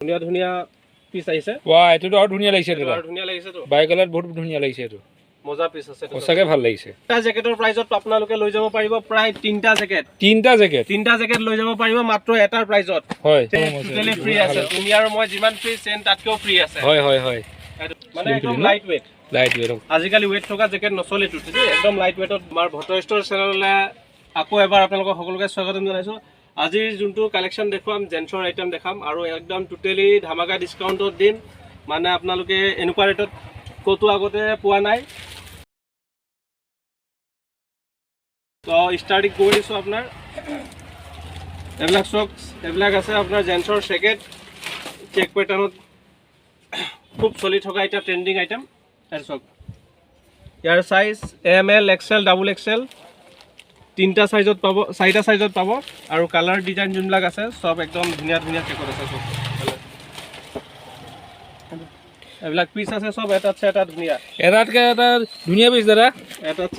ধুনীয়া ধুনীয়া পিস আহিছে ওয়া এটো আৰু ধুনীয়া লাগিছে দাদা আৰু ধুনীয়া লাগিছে তো বাই কালার বহুত ধুনীয়া লাগিছে এটো মজা পিস আছে সঁচাকে ভাল লাগিছে এটা জ্যাকেটৰ প্ৰাইজত আপোনালোকে লৈ যাব পাৰিব প্ৰায় তিনটা জ্যাকেট লৈ যাব পাৰিব মাত্ৰ এটাৰ প্ৰাইজত হয় টোটালি ফ্ৰী আছে তুমি আৰু মই যিমান ফ্ৰী চেন তাতকেও ফ্ৰী আছে হয় হয় হয় মানে একদম লাইট ওয়েট আজিকালি ওয়েট থকা জ্যাকেট নচলে টুটি একদম লাইট ওয়েটত আমাৰ ভটৰ ষ্টৰ চেনেললৈ আকৌ এবাৰ আপোনালোকক সকলোকে স্বাগতম জনাইছো আজিৰ যোনটো কালেকশ্যন দেখুৱাম জেন্সৰ আইটেম দেখাম আৰু একদম টোটালি ধামাকা ডিসকাউন্টত দিম মানে আপোনালোকে এনেকুৱা ৰেটত কতো আগতে পোৱা নাই তো স্টাৰ্টিং কৰি দিছো আপোনাৰ এবিলাক সক্স এবিলাক আছে আপোনাৰ জেন্সৰ জ্যাকেট চেক প্যাটাৰ্নত খুব চলি থকা এটা ট্ৰেন্ডিং আইটেম এৰ সক ইয়াৰ size M L XL double XL তিনটা সাইজত পাব চাৰিটা সাইজত পাব আৰু কালাৰ ডিজাইন যোনবিলাক আছে সব একদম ধুনীয়া ধুনীয়া চেকত আছে সব এবিলাক পিস আছে সব এটা ধুনীয়া এটাতকে এটা ধুনীয়া পিস দাদা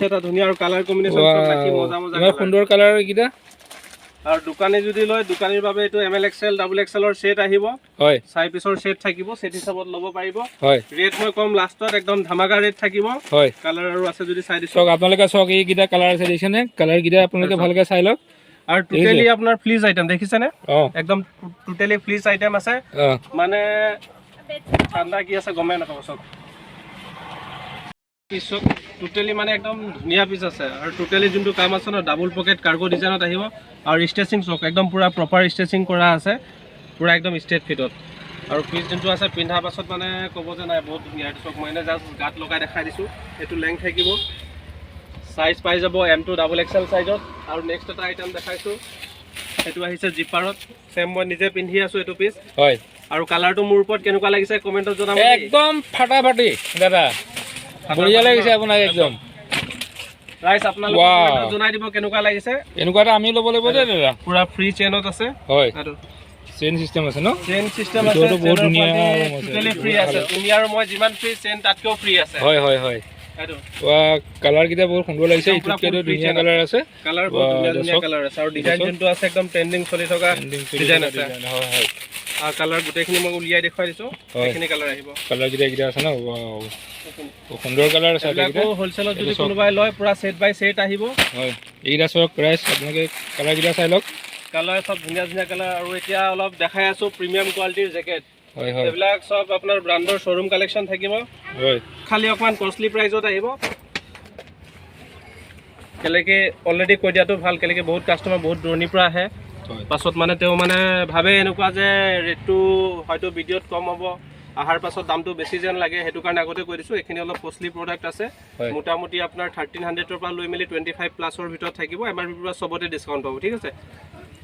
এটা ধুনীয়া আৰু কালাৰ কম্বিনেশন সব ৰাখি মজা মজা ইমান সুন্দৰ কালাৰ কিটা আৰু দোকানে যদি লয় দোকানীৰ বাবে এটো এম এল এক্সেল ডাবল এক্সেলৰ সেট আহিব হয় 6 পিছৰ সেট থাকিব সেট হিচাপত ল'ব পাৰিব হয় ৰেট মই কম লাষ্টত একদম ধামাকা ৰেট থাকিব হয় কালাৰ আৰু আছে যদি চাই দিছো সক আপোনালোকে সক এই কিটা কালাৰ আছে দিছেনে কালাৰ কিটা আপোনালোকে ভালকে চাই লওক আৰু টোটালি আপোনাৰ ফ্লিজ আইটেম দেখিছেনে একদম টোটালি ফ্লিজ আইটেম আছে মানে ঠাণ্ডা কি আছে গমে নাপাব সব পিছক টোটালি মানে একদম ধুনীয়া পিস আছে আৰু টোটালি যোনটো কাম আছে ন ডাবল পকেট কাৰ্গো ডিজাইনত আহিব আৰু ষ্টেচিং চক একদম পুৰা প্ৰপাৰ ষ্টেচিং কৰা আছে পুৰা একদম ষ্টেট ফিটত আৰু পিস যোনটো আছে পিন্ধা পাছত মানে ক'ব যে নাই বহুত ধুনীয়া এইটো চক মই এনে জাষ্ট গাত লগাই দেখাই দিছো এইটো লেংথ থাকিব সাইজ পাই যাব M2 ডাবল এক্সেল সাইজত আৰু নেক্সট এটা আইটেম দেখাইছো এটো আহিছে জিপাৰত সেম মই নিজে পিন্ধি আছো এটো পিস হয় আৰু কালাৰটো মোৰ ওপৰত কেনেকুৱা লাগিছে কমেন্টত জনাব একদম ফাটাফাটি দাদা বঢ়িয়া লাগিছে আপোনাক একদম ৰাইস আপোনালোকে কমেন্টত জনাই দিব কেনেকুৱা লাগিছে এনেকুৱা এটা আমি ল'ব লাগিব দে দাদা পুৰা ফ্ৰী চেইনত আছে হয় আৰু চেইন সিস্টেম আছে ন চেইন সিস্টেম আছে ভিতৰতো বহুত ধুনীয়া টোটালি ফ্ৰী আছে তুমি আৰু মই যিমান ফ্ৰী চেইন তাতকেও ফ্ৰী আছে হয় হয় হয় আৰু কালাৰ কিটা বহুত সুন্দৰ লাগিছে ইটোতকেটো ধুনীয়া কালাৰ আছে কালাৰ বহুত ধুনীয়া কালাৰ আছে আৰু ডিজাইন যোনটো আছে একদম ট্ৰেন্ডিং চলি থকা ডিজাইন আছে হয় হয় আৰু কালাৰ গোটেইখিনি মই উলিয়াই দেখুৱাই দিছো এইখিনি কালাৰ আহিব কালাৰ কিটা আছে ন ওয়াও সুন্দৰ কালাৰ আছে এইটো হোলসেলত যদি কোনোবাই লয় পুৰা সেট বাই সেট আহিব হয় এইটা সব প্ৰাইস আপোনালোকে কালাৰ কিটা চাই লওক কালাৰ সব ধুনীয়া ধুনীয়া কালাৰ আৰু এতিয়া অলপ দেখাই আছো প্ৰিমিয়াম কোৱালিটিৰ জ্যাকেট হয় হয় এইবিলাক সব আপোনাৰ ব্ৰাণ্ডৰ শোৰুম কালেকশন থাকিব হয় খালি অকমান কষ্টলি প্ৰাইজত আহিব কেলেকে অলৰেডি কৈ দিয়াটো ভাল কেলেকে বহুত কাস্টমাৰ বহুত দূৰণিৰ পৰা আহে পাছত মানে তেওঁ মানে ভাবে এনেকুৱা যে ৰেটটো হয়তো ভিডিঅ'ত কম হ'ব আহাৰ পাছত দামটো বেছি যেন লাগে হেতু কাৰণে আগতে কৈ দিছো এখিনি অলপ কষ্টলি প্ৰডাক্ট আছে মোটামুটি আপোনাৰ 1300 ৰ পৰা লৈ মেলি 25 প্লাছৰ ভিতৰত থাকিব এমআৰপি পৰা সবতে ডিসকাউন্ট পাব ঠিক আছে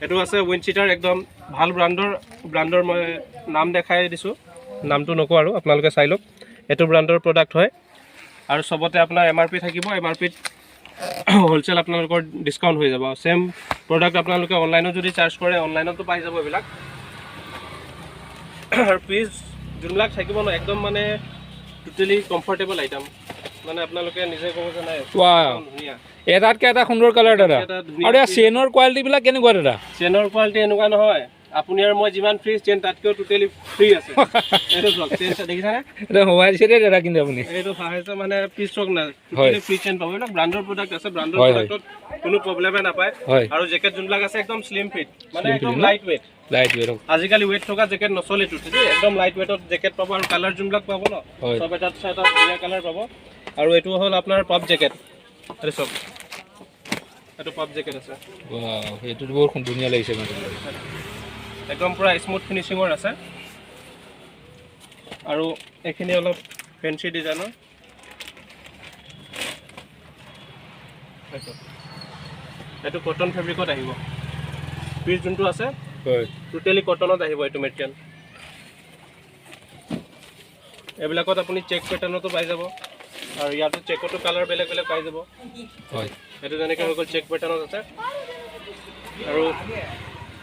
এটো আছে উইনচিটাৰ একদম ভাল ব্ৰাণ্ডৰ মই নাম দেখাই দিছো নামটো নকো আৰু আপোনালোকে চাই লওক এটো ব্ৰাণ্ডৰ প্ৰডাক্ট হয় আৰু সবতে আপোনাৰ এমআৰপি থাকিব এমআৰপি হোলসেল আপোনালোকৰ ডিসকাউন্ট হৈ যাব সেম প্ৰডাক্ট আপোনালোকে অনলাইনত যদি চাৰ্জ কৰে অনলাইনতো পাই যাব এবিলাক আৰু পিস যোনবিলাক থাকিব ন একদম মানে টোটালি কমফৰ্টেবল আইটেম মানে আপোনালোকে নিজে ক'ব যে নাই ওয়াও ধুনীয়া এটাতকে এটা সুন্দৰ কালাৰ দাদা আৰু চেইনৰ কোৱালিটি বিলাক কেনেকুৱা দাদা চেইনৰ কোৱালিটি এনেকুৱা নহয় আপুনি আৰু মই যিমান ফ্ৰী চেইন তাতকেও টোটালি ফ্ৰী আছে এইটো চক চেইন দেখিছানে এটা হোৱাই দিছে দে দাদা কিন্তু আপুনি এইটো ফাহেছে মানে পিস চক না টোটালি ফ্ৰী চেইন পাব না ব্ৰাণ্ডৰ প্ৰডাক্ট আছে ব্ৰাণ্ডৰ প্ৰডাক্টত কোনো প্ৰবলেমে নাপায় আৰু জ্যাকেট যোনবিলাক আছে একদম স্লিম ফিট মানে একদম লাইট ওয়েট আজিকালি ওয়েট থকা জ্যাকেট নচলে টুটি একদম লাইট ওয়েটত জ্যাকেট পাব আৰু কালাৰ যোনবিলাক পাব ন সব এটা ধুনীয়া কালাৰ পাব আৰু এটো হ'ল আপোনাৰ পপ জ্যাকেট আৰে সব এটো পপ জ্যাকেট আছে ওয়াও এটো বহুত ধুনীয়া লাগিছে মানে একদম পুৰা স্মুথ ফিনিশিঙৰ আছে আৰু এখিনি অলপ ফেন্সি ডিজাইনৰ এটো কটন ফেব্ৰিকত আহিব পিস যোনটো আছে হয় টোটালি কটনত আহিব এটো মেটেৰিয়েল এবিলাকত আপুনি চেক প্যাটাৰ্নতো পাই যাব আৰু ইয়াতো চেকটো কালাৰ বেলেগ বেলেগ পাই যাব হয় এটো যেনেকৈ হৈ গ'ল চেক প্যাটাৰ্নত আছে আৰু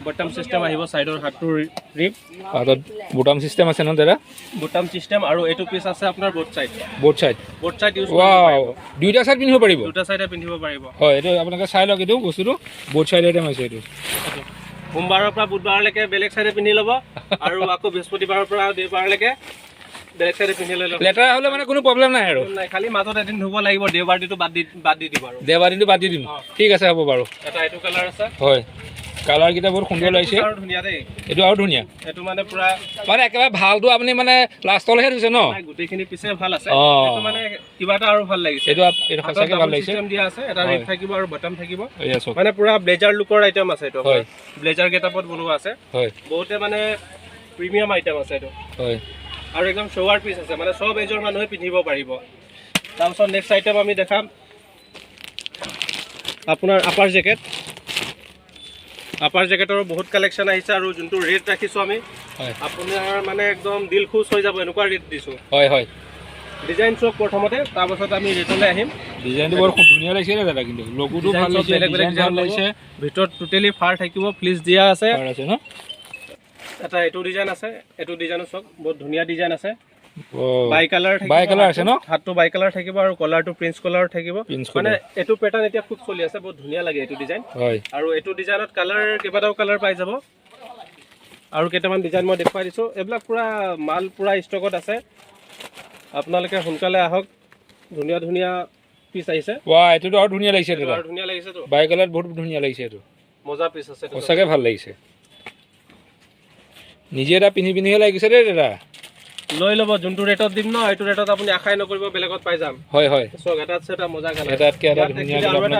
বটম সিস্টেম আহিব সাইডৰ হাতটো ৰিপ পাতত বটম সিস্টেম আছে ন দাদা বটম সিস্টেম আৰু এটো পিস আছে আপোনাৰ বোথ সাইড ইউজ ওয়াও দুইটা সাইড পিন্ধিব পাৰিব দুটা সাইডে পিন্ধিব পাৰিব হয় এটো আপোনালোকে চাই লওক এটো বস্তুটো বোথ সাইড আইটেম আছে এটো সোমবাৰৰ পৰা বুধবাৰলৈকে বেলেগ চাইডে পিন্ধি ল'ব আৰু আকৌ বৃহস্পতিবাৰৰ পৰা দেওবাৰলৈকে বেলেগ চাইডে পিন্ধি লৈ ল'ব। লেতেৰা হ'লে মানে কোনো প্ৰব্লেম নাই আৰু নাই, খালি মাজত এদিন ধুব লাগিব, দেওবাৰ দিনটো বাদ দি দিব আৰু। দেওবাৰ দিনটো বাদ দি দিম। ঠিক আছে, হ'ব বাৰু। এটা এইটো কালাৰ আছে। হয়, কালাৰকেইটা বহুত সুন্দৰ লাগিছে। আৰু ধুনীয়া দেই, এইটো আৰু ধুনীয়া। এইটো মানে পুৰা মানে একেবাৰে ভালটো আপুনি মানে লাষ্টলৈহে দিছে ন? গোটেইখিনি পিছে ভাল আছে। অ'। এইটো মানে কিবা এটা আৰু ভাল লাগিছে। এইটো সঁচাকৈ ভাল লাগিছে। চিষ্টেম দিয়া আছে, এটা ৰেড থাকিব আৰু বটম থাকিব। এয়া চাওক। মানে পুৰা ব্লেজাৰ লুকৰ আইটেম আছে এইটো। হয়। ব্লেজাৰ গেটআপত বনোৱা আছে। হয়। বহুতে মানে প্ৰিমিয়াম আইটেম আছে এইটো। হয়। আৰু একদম শ্বোৱাৰ পিচ আছে, মানে সব এজৰ মানুহে পিন্ধিব পাৰিব। তাৰপিছত নেক্সট আইটেম আমি দেখাম আপোনাৰ আপাৰ জেকেট। আপাৰ জেকেটৰ বহুত কালেকশ্যন আহিছে আৰু যোনটো ৰেট ৰাখিছোঁ আমি আপোনাৰ মানে একদম দিল খুচ হৈ যাব, এনেকুৱা ৰেট দিছোঁ। হয় হয়। ডিজাইন চাওক প্ৰথমতে, তাৰপাছত আমি ৰেটলৈ আহিম। ডিজাইনটো বৰ ধুনীয়া লাগিছে নে দাদা? কিন্তু লোগোটো ভাল লাগিছে, বেলেগ বেলেগ ডিজাইন লাগিছে। ভিতৰত টোটেলি ফাৰ থাকিব, ফ্লিজ দিয়া আছে। ফাৰ আছে ন? এটা এইটো ডিজাইন আছে, এইটো ডিজাইনো চাওক, বহুত ধুনীয়া ডিজাইন আছে। বাই কালাৰ থাকিব, বাই কালাৰ আছে ন? হাতটো বাই কালাৰ থাকিব আৰু কলাৰটো প্ৰিন্স কলাৰ থাকিব। মানে এইটো পেটাৰ্ণ এতিয়া খুব চলি আছে, বহুত ধুনীয়া লাগে এইটো ডিজাইন। হয়। আৰু এইটো ডিজাইনত কালাৰ কেইবাটাও কালাৰ পাই যাব। আৰু কেইটামান ডিজাইন মই দেখুৱাই দিছোঁ। এইবিলাক পুৰা মাল পুৰা ষ্টকত আছে, আপোনালোকে সোনকালে আহক। ধুনীয়া ধুনীয়া পিচ আহিছে। ৱাহ, এইটোতো আৰু ধুনীয়া লাগিছে দাদা। আৰু ধুনীয়া লাগিছেতো, বাই কালাৰ বহুত ধুনীয়া লাগিছে। এইটো মজা পিচ আছে, সঁচাকৈ ভাল লাগিছে। নিজে এটা পিন্ধিহে লাগিছে দেই দাদা। লৈ ল'ব, যোনটো ৰেটত দিম ন, এইটো ৰেটত আপুনি আশাই নকৰিব বেলেগত পাই যাম। হয় হয়। চক এটাত এটা মজা কালাৰ, এটাতকৈ এটা ধুনীয়া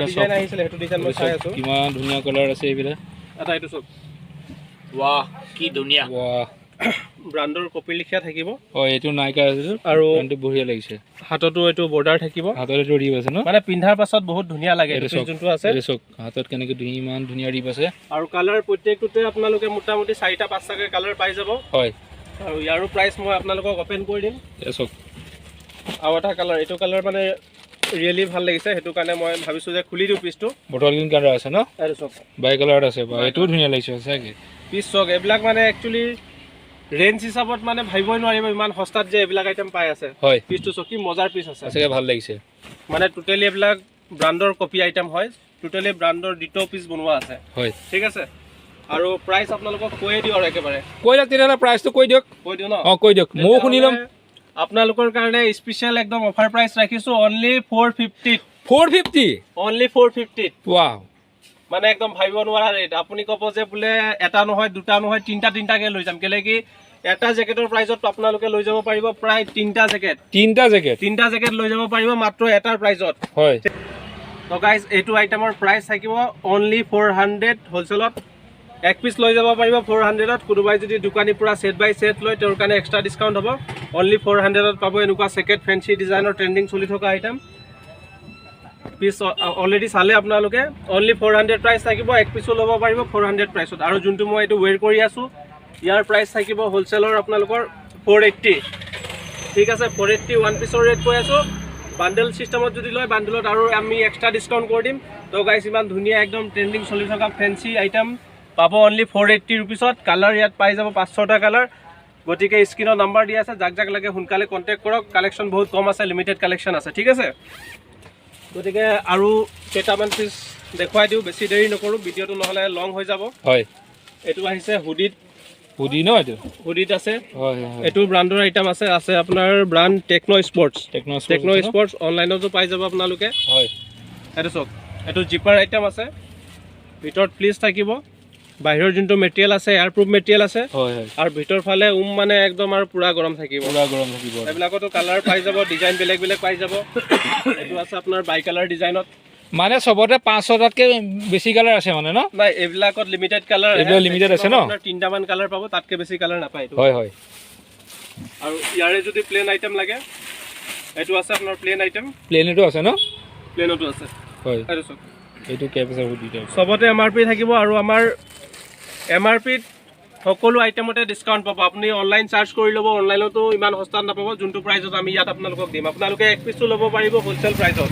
ডিজাইন আহিছিলে, সেইটো ডিজাইন মই চাই আছো। কিমান ধুনীয়া কালাৰ আছে এইবিলাক। এটা এইটো চক, ৱাহ কি ধুনীয়া। ৱাহ, ব্ৰাণ্ডৰ কপি লিখা থাকিব। হয়, এইটো নাইকা আছে আৰু এইটো বঢ়িয়া লাগিছে। হাততো এইটো বৰ্ডাৰ থাকিব, হাতত এইটো ৰিপ আছে ন? মানে পিন্ধাৰ পাছত বহুত ধুনীয়া লাগে। যোনটো আছে হাতত কেনেকৈ ইমান ধুনীয়া ৰিপ আছে। আৰু কালাৰ প্ৰত্যেকটোতে আপোনালোকে মোটামুটি 4টা-5টাকৈ কালাৰ পাই যাব। হয়। আৰু ইয়াৰো প্ৰাইচ মই আপোনালোকক অপেন কৰি দিম। চাওক, আৰু এটা কালাৰ, এইটো কালাৰ মানে ৰিয়েলি ভাল লাগিছে, সেইটো কাৰণে মই ভাবিছোঁ যে খুলি দিওঁ পিচটো। বটল গ্ৰীণ কালাৰ আছে ন? এইটো চক বাই কালাৰত আছে, এইটোও ধুনীয়া লাগিছে সঁচাকৈ। পিচ চক, এইবিলাক মানে একচুৱেলি ৰেঞ্জ হিচাপত মানে ভাবিবই নোৱাৰিব ইমান সস্তাত যে এইবিলাক আইটেম পাই আছে। হয়, পিচটো চক কি মজাৰ পিচ আছে, সঁচাকৈ ভাল লাগিছে। মানে টোটেলি এইবিলাক ব্ৰাণ্ডৰ কপি আইটেম হয়, টোটেলি ব্ৰাণ্ডৰ ডিটো পিচ বনোৱা আছে। হয়, ঠিক আছে। আৰু প্ৰাইচ আপোনালোকক কৈয়ে দিওঁ আৰু একেবাৰে। কৈ দিয়ক তেতিয়াহ'লে, প্ৰাইচটো কৈ দিয়ক। কৈ দিওঁ ন? অঁ, কৈ দিয়ক, ময়ো শুনি ল'ম। আপোনালোকৰ কাৰণে স্পেচিয়েল একদম অফাৰ প্ৰাইচ ৰাখিছোঁ, অনলি 450। 450? অনলি 450। ৱাও, মানে একদম ভাবিব নোৱাৰা ৰেট। আপুনি ক'ব যে বোলে এটা নহয়, দুটা নহয়, তিনিটাকৈ লৈ যাম। কেলৈ কি এটা জেকেটৰ প্ৰাইজত আপোনালোকে লৈ যাব পাৰিব প্ৰায় 3টা জেকেট। 3টা জেকেট লৈ যাব পাৰিব মাত্ৰ এটাৰ প্ৰাইজত। হয়। তো গাইজ, এইটো আইটেমৰ প্ৰাইচ থাকিব অনলি 400 হ'লচেলত। এক পিচ লৈ যাব পাৰিব 400ত। কোনোবাই যদি দোকানীৰ পৰা ছেট বাই ছেট লয়, তেওঁৰ কাৰণে এক্সট্ৰা ডিছকাউণ্ট হ'ব। অনলি 400ত পাব এনেকুৱা জেকেট, ফেঞ্চি ডিজাইনৰ ট্ৰেণ্ডিং চলি থকা আইটেম। পিচ অলৰেডি চালে আপোনালোকে, অনলি 400 প্ৰাইচ থাকিব। এক পিচো ল'ব পাৰিব 400 প্ৰাইচত। আৰু যোনটো মই এইটো ৱেৰ কৰি আছোঁ, ইয়াৰ প্ৰাইচ থাকিব হ'লচেলৰ আপোনালোকৰ 480। ঠিক আছে, 480 ওৱান পিচৰ ৰেট কৈ আছোঁ। বাণ্ডেল ছিষ্টেমত যদি লয়, বাণ্ডেলত আৰু আমি এক্সট্ৰা ডিছকাউণ্ট কৰি দিম। তো গাইজ, ইমান ধুনীয়া একদম ট্ৰেণ্ডিং চলি থকা ফেঞ্চি আইটেম পাব অনলি 480 ৰুপিছত। কালাৰ ইয়াত পাই যাব 5-6টা কালাৰ। গতিকে স্ক্ৰীনৰ নাম্বাৰ দিয়া আছে, যাক যাক লাগে সোনকালে কণ্টেক্ট কৰক। কালেকশ্যন বহুত কম আছে, লিমিটেড কালেকশ্যন আছে। ঠিক আছে, গতিকে আৰু কেইটামান পিচ দেখুৱাই দিওঁ, বেছি দেৰি নকৰোঁ, ভিডিঅ'টো নহ'লে লং হৈ যাব। হয়, এইটো আহিছে হুডিত। হুডি ন? এইটো হুডিত আছে। হয়, এইটো ব্ৰাণ্ডৰ আইটেম আছে আপোনাৰ ব্ৰাণ্ড টেকনো স্পৰ্টছ। অনলাইনতো পাই যাব আপোনালোকে। হয়, এইটো চাওক, এইটো জিপাৰ আইটেম আছে, ভিতৰত ফ্লিজ থাকিব। বাহিৰৰ যোনটো মেটেৰিয়েল আছে এয়াৰপ্ৰুফ মেটেৰিয়েল আছে। আৰু ভিতৰ ফালে মানে একদম আৰু পুৰা গৰম থাকিব। এইবিলাকতো কালাৰ পাই যাব, ডিজাইন বেলেগ বেলেগ পাই যাব। এইটো আছে আপোনাৰ বাই কালাৰ ডিজাইনত। মানে চবতে 5-6টাতকৈ বেছি কালাৰ আছে মানে ন? নাই, এইবিলাকত লিমিটেড কালাৰ। এইবিলাক লিমিটেড আছে ন? 3টামান কালাৰ পাব, তাতকৈ বেছি কালাৰ নাপায়। হয় হয়। আৰু ইয়াৰে যদি প্লেন আইটেম লাগে, এইটো আছে আপোনাৰ প্লেন আইটেম। প্লেনতো আছে ন? প্লেনতো আছে। হয়, এইটো চাওক, এইটো কেপ আছে হুডি টাইপ। চবতে MRP থাকিব। আৰু আমাৰ MRPত সকলো আইটেমতে ডিছকাউণ্ট পাব। আপুনি অনলাইন চাৰ্চ কৰি ল'ব, অনলাইনতো ইমান সস্তাত নাপাব। যোনটো প্ৰাইজত আমি ইয়াত আপোনালোকক দিম, আপোনালোকে এক পিচো ল'ব পাৰিব হ'লচেল প্ৰাইজত।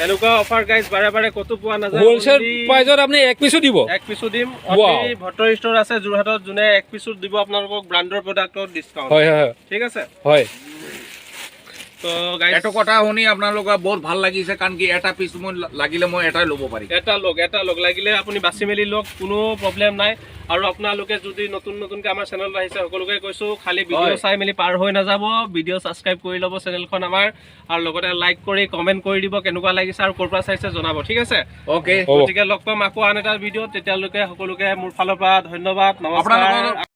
এনেকুৱা অফাৰ গাইজ বাৰে বাৰে ক'তো পোৱা নাযায়। হ'লচেল প্ৰাইজত আপুনি এক পিচো দিব? এক পিচো দিম। ভট্টৰ ষ্ট'ৰ আছে যোৰহাটত, যোনে এক পিচো দিব আপোনালোকক ব্ৰাণ্ডৰ প্ৰডাক্টত ডিছকাউণ্ট। হয় হয়, ঠিক আছে। হয়, তো গাইজ এইটো কথা শুনি আপোনালোকৰ বহুত ভাল লাগিছে কাৰণ কি এটা পিচ মই লাগিলে মই এটাই ল'ব পাৰিম এটা লগ লাগিলে আপুনি বাছি মেলি লওক কোনো প্ৰব্লেম নাই আৰু আপোনালোকে যদি নতুনকৈ আমাৰ চেনেলত আহিছে সকলোকে কৈছোঁ খালি ভিডিঅ' চাই মেলি পাৰ হৈ নাযাব ভিডিঅ' ছাবস্ক্ৰাইব কৰি ল'ব চেনেলখন আমাৰ আৰু লগতে লাইক কৰি কমেণ্ট কৰি দিব কেনেকুৱা লাগিছে আৰু ক'ৰ পৰা চাইছে জনাব ঠিক আছে অ'কে গতিকে লগ পাম আকৌ আন এটা ভিডিঅ'ত তেতিয়ালৈকে সকলোকে মোৰ ফালৰ পৰা ধন্যবাদ নমস্কাৰ